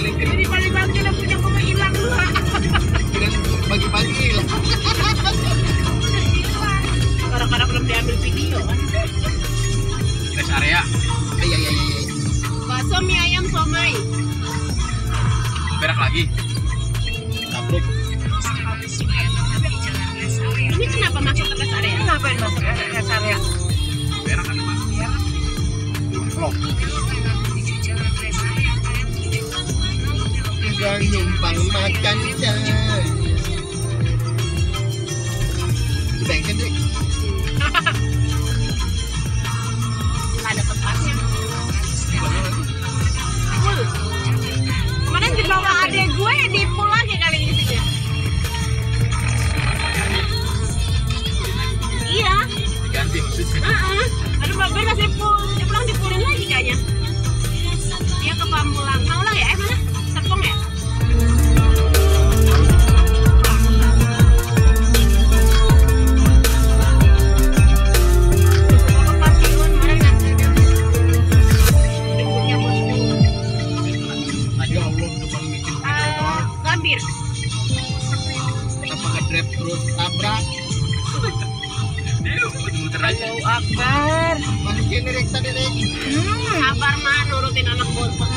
paling kiri. Jadi pagi-pagi lah punya koma hilang dua. Pagi-pagi hilang. Kadang-kadang belum diambil video kan. Rest area. Iya. Bakso mie ayam somai. Berak lagi. Tabrik. Ini kenapa masuk ke rest area? Ngapain masuk ke rest area? Berak ada Pak. Loh. Udah numpang makan dan bengkel deh. Ada tempatnya. Full. Kemarin dibawa adek gue di full lagi kali ini sih. Iya. Ganti maksudnya. Aduh Mbak Ben masih full. Dia pulang difullin lagi kayaknya. Dia ke Pamulang. Mau lah ya? Mana? Serpong ya? Gambir. Kenapa nge-drive terus tabrak? Muter aja. Allahu Akbar. Mungkin direk tadi deh. Sabar mah nurutin anak bontot.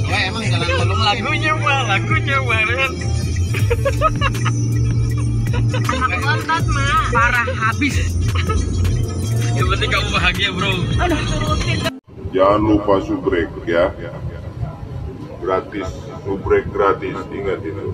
Ya emang jalan tolong lagi. Lagunya Ren. Anak bontot mah Parah habis. Yang penting kamu bahagia bro. aduh turutin. Jangan lupa subrek ya. Gratis, subrek gratis, ingat itu.